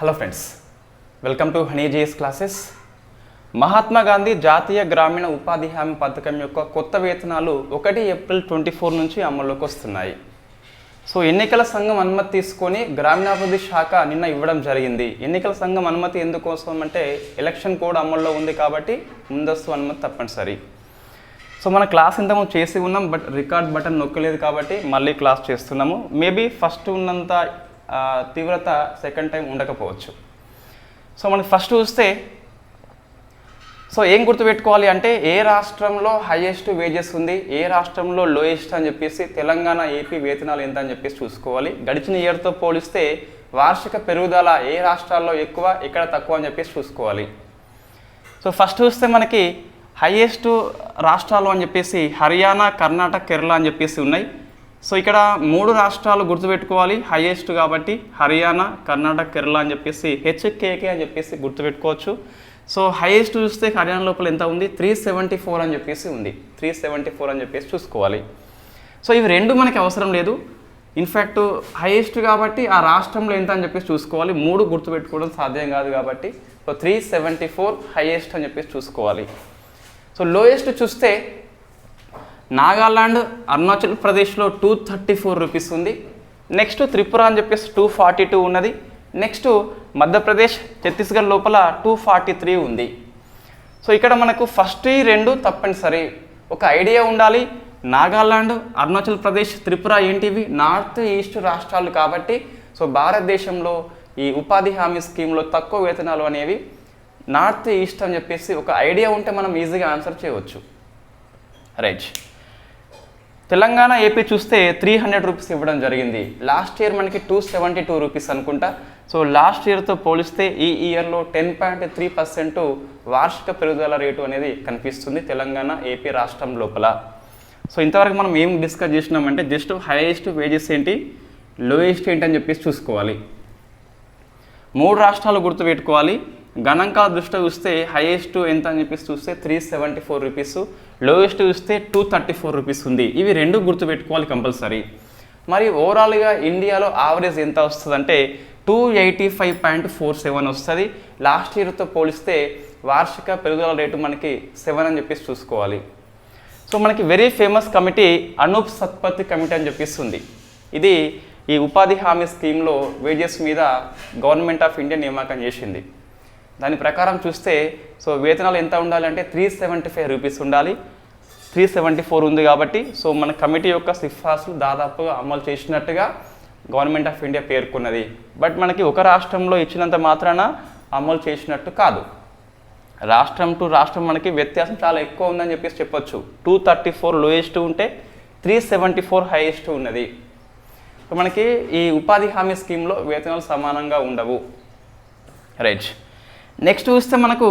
Hello friends, welcome to honey JS classes. Mahatma Gandhi జాతీయ గ్రామీణ ఉపాధి హామీ పథకం యొక్క కొత్త వేతనాలు 1 ఏప్రిల్ 2024 నుంచి అమల్లోకి వస్తున్నాయి. సో ఎన్నికల సంఘం అనుమతి తీసుకొని గ్రామీణాభివృద్ధి శాఖ నిన్న ఇవ్వడం జరిగింది. ఎన్నికల సంఘం అనుమతి ఎందుకోసం అంటే ఎలక్షన్ కోడ్ అమల్లో ఉంది కాబట్టి ముందస్తు అనుమతి తప్పనిసరి. సో మన క్లాస్ ఇంతకుముందు చేసి ఉన్నాం, బట్ రికార్డ్ బటన్ నొక్కలేదు కాబట్టి మళ్ళీ క్లాస్ చేస్తున్నాము. మేబీ ఫస్ట్ ఉన్నంత తీవ్రత సెకండ్ టైం ఉండకపోవచ్చు. సో మనకి ఫస్ట్ చూస్తే ఏం గుర్తుపెట్టుకోవాలి అంటే ఏ రాష్ట్రంలో హైయెస్ట్ వేజెస్ ఉంది, ఏ రాష్ట్రంలో లోయెస్ట్ అని చెప్పేసి తెలంగాణ, ఏపీ వేతనాలు ఎంత అని చెప్పేసి చూసుకోవాలి. గడిచిన ఇయర్తో పోలిస్తే వార్షిక పెరుగుదల ఏ రాష్ట్రాల్లో ఎక్కువ, ఎక్కడ తక్కువ అని చెప్పేసి చూసుకోవాలి. సో ఫస్ట్ చూస్తే మనకి హైయెస్ట్ రాష్ట్రాలు అని చెప్పేసి హర్యానా, కర్ణాటక, కేరళ అని చెప్పేసి ఉన్నాయి. సో ఇక్కడ 3 రాష్ట్రాలు గుర్తుపెట్టుకోవాలి హైయెస్ట్ కాబట్టి, హర్యానా, కర్ణాటక, కేరళ అని చెప్పేసి హెచ్కేకే అని చెప్పేసి గుర్తుపెట్టుకోవచ్చు. సో హైయెస్ట్ చూస్తే హర్యానా లోపల ఎంత ఉంది, 374 అని చెప్పేసి ఉంది. 374 అని చెప్పేసి చూసుకోవాలి. సో ఇవి రెండు మనకి అవసరం లేదు. ఇన్ఫ్యాక్ట్ హైయెస్ట్ కాబట్టి ఆ రాష్ట్రంలో ఎంత అని చెప్పేసి చూసుకోవాలి. 3 గుర్తుపెట్టుకోవడం సాధ్యం కాదు కాబట్టి సో 374 హైయెస్ట్ అని చెప్పేసి చూసుకోవాలి. సో లోయెస్ట్ చూస్తే నాగాలాండ్, అరుణాచల్ ప్రదేశ్లో 234 రూపీస్ ఉంది. నెక్స్ట్ త్రిపుర అని చెప్పేసి 242 ఉన్నది. నెక్స్ట్ మధ్యప్రదేశ్, ఛత్తీస్గఢ్ లోపల 243 ఉంది. సో ఇక్కడ మనకు ఫస్ట్ ఈ 2 తప్పనిసరి. ఒక ఐడియా ఉండాలి, నాగాలాండ్, అరుణాచల్ ప్రదేశ్, త్రిపుర ఏంటివి, నార్త్ ఈస్ట్ రాష్ట్రాలు కాబట్టి సో భారతదేశంలో ఈ ఉపాధి హామీ స్కీమ్లో తక్కువ వేతనాలు అనేవి నార్త్ ఈస్ట్ అని చెప్పేసి ఒక ఐడియా ఉంటే మనం ఈజీగా ఆన్సర్ చేయవచ్చు. రైట్. తెలంగాణ, ఏపీ చూస్తే 300 రూపీస్ ఇవ్వడం జరిగింది. లాస్ట్ ఇయర్ మనకి 272 రూపీస్ అనుకుంటా. సో లాస్ట్ ఇయర్తో పోలిస్తే ఈ ఇయర్లో 10.3% వార్షిక పెరుగుదల రేటు అనేది కనిపిస్తుంది తెలంగాణ, ఏపీ రాష్ట్రం లోపల. సో ఇంతవరకు మనం ఏం డిస్కస్ చేసినామంటే జస్ట్ హైయెస్ట్ వేజెస్ ఏంటి, లోయెస్ట్ ఏంటి అని చెప్పేసి చూసుకోవాలి. 3 రాష్ట్రాలు గుర్తుపెట్టుకోవాలి. గణాంకాల దృష్ట్యా చూస్తే హైయెస్ట్ ఎంత అని చెప్పేసి చూస్తే 374 రూపీస్, లోయెస్ట్ చూస్తే 234 రూపీస్ ఉంది. ఇవి 2 గుర్తుపెట్టుకోవాలి కంపల్సరీ. మరి ఓవరాల్గా ఇండియాలో యావరేజ్ ఎంత వస్తుందంటే 285.47 వస్తుంది. లాస్ట్ ఇయర్తో పోలిస్తే వార్షిక పెరుగుదల రేటు మనకి 7 అని చెప్పేసి చూసుకోవాలి. సో మనకి very famous committee Anoop Satpathy committee అని చెప్పేసి ఉంది. ఇది ఈ ఉపాధి హామీ స్కీమ్లో వేజెస్ మీద గవర్నమెంట్ ఆఫ్ ఇండియా నియామకం చేసింది. దాని ప్రకారం చూస్తే సో వేతనాలు ఎంత ఉండాలి అంటే 375 రూపీస్ ఉండాలి. 374 ఉంది కాబట్టి సో మన కమిటీ యొక్క సిఫార్సులు దాదాపుగా అమలు చేసినట్టుగా గవర్నమెంట్ ఆఫ్ ఇండియా పేర్కొన్నది. బట్ మనకి ఒక రాష్ట్రంలో ఇచ్చినంత మాత్రాన అమలు చేసినట్టు కాదు. రాష్ట్రం టు రాష్ట్రం మనకి వ్యత్యాసం చాలా ఎక్కువ ఉందని చెప్పేసి చెప్పొచ్చు. 234 లోయెస్ట్ ఉంటే 374 హైయెస్ట్ ఉన్నది. సో మనకి ఈ ఉపాధి హామీ స్కీమ్లో వేతనాలు సమానంగా ఉండవు. రైట్. నెక్స్ట్ చూస్తే మనకు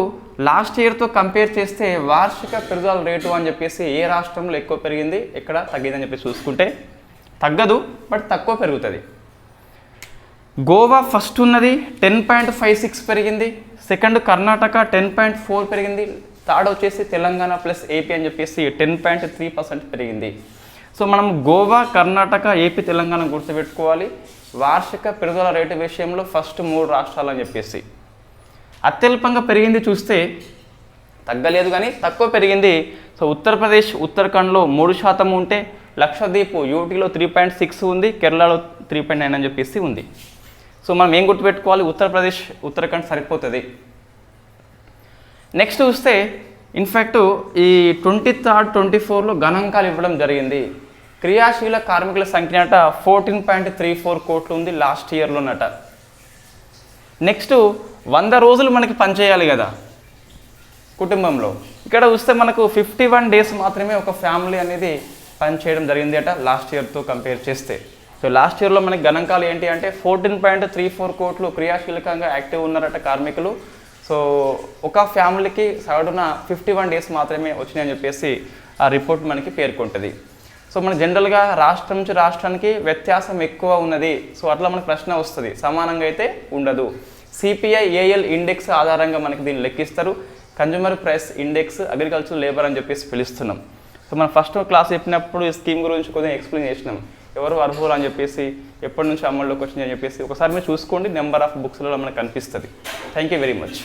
లాస్ట్ ఇయర్తో కంపేర్ చేస్తే వార్షిక పెరుగుదల రేటు అని చెప్పేసి ఏ రాష్ట్రంలో ఎక్కువ పెరిగింది, ఎక్కడ తగ్గిందని చెప్పేసి చూసుకుంటే తగ్గదు, బట్ తక్కువ పెరుగుతుంది. గోవా ఫస్ట్ ఉన్నది 10.56 పెరిగింది. సెకండ్ కర్ణాటక 10.4 పెరిగింది. థర్డ్ వచ్చేసి తెలంగాణ ప్లస్ ఏపీ అని చెప్పేసి 10.3% పెరిగింది. సో మనం గోవా, కర్ణాటక, ఏపీ, తెలంగాణ గుర్తుపెట్టుకోవాలి. వార్షిక పెరుగుదల రేటు విషయంలో ఫస్ట్ 3 రాష్ట్రాలు అని చెప్పేసి. అత్యల్పంగా పెరిగింది చూస్తే తగ్గలేదు కానీ తక్కువ పెరిగింది. సో ఉత్తరప్రదేశ్, ఉత్తరాఖండ్లో 3% ఉంటే లక్షద్వీప్, యూటీలో 3.6 ఉంది, కేరళలో 3.9 అని చెప్పేసి ఉంది. సో మనం ఏం గుర్తుపెట్టుకోవాలి, ఉత్తరప్రదేశ్, ఉత్తరాఖండ్ సరిపోతుంది. నెక్స్ట్ చూస్తే ఇన్ఫ్యాక్ట్ ఈ 23rd, 24లో గణాంకాలు ఇవ్వడం జరిగింది. క్రియాశీల కార్మికుల సంఖ్య అట 14.34 కోట్లు ఉంది లాస్ట్ ఇయర్లోనట. నెక్స్ట్ 100 రోజులు మనకి పనిచేయాలి కదా కుటుంబంలో. ఇక్కడ చూస్తే మనకు 51 డేస్ మాత్రమే ఒక ఫ్యామిలీ అనేది పనిచేయడం జరిగింది అట లాస్ట్ ఇయర్తో కంపేర్ చేస్తే. సో లాస్ట్ ఇయర్లో మనకి గణాంకాలు ఏంటి అంటే 14.34 కోట్లు క్రియాశీలకంగా యాక్టివ్ ఉన్నారట కార్మికులు. సో ఒక ఫ్యామిలీకి సగటున 51 డేస్ మాత్రమే వచ్చినాయని చెప్పేసి ఆ రిపోర్ట్ మనకి పేర్కొంటుంది. సో మన జనరల్గా రాష్ట్రం నుంచి రాష్ట్రానికి వ్యత్యాసం ఎక్కువ ఉన్నది. సో అట్లా మనకు ప్రశ్న వస్తుంది, సమానంగా అయితే ఉండదు. సిపిఐ ఏఎల్ ఇండెక్స్ ఆధారంగా మనకి దీన్ని లెక్కిస్తారు. Consumer price index, agriculture labour అని చెప్పేసి పిలుస్తున్నాం. సో మనం ఫస్ట్ క్లాస్ చెప్పినప్పుడు ఈ స్కీమ్ గురించి కొద్దిగా ఎక్స్ప్లెయిన్ చేసినాం. ఎవరు అర్హులు అని చెప్పేసి ఎప్పటి నుంచి అమల్లోకి వచ్చింది అని చెప్పేసి ఒకసారి మీరు చూసుకోండి, నెంబర్ ఆఫ్ బుక్స్లో మనకు కనిపిస్తుంది. Thank you very much.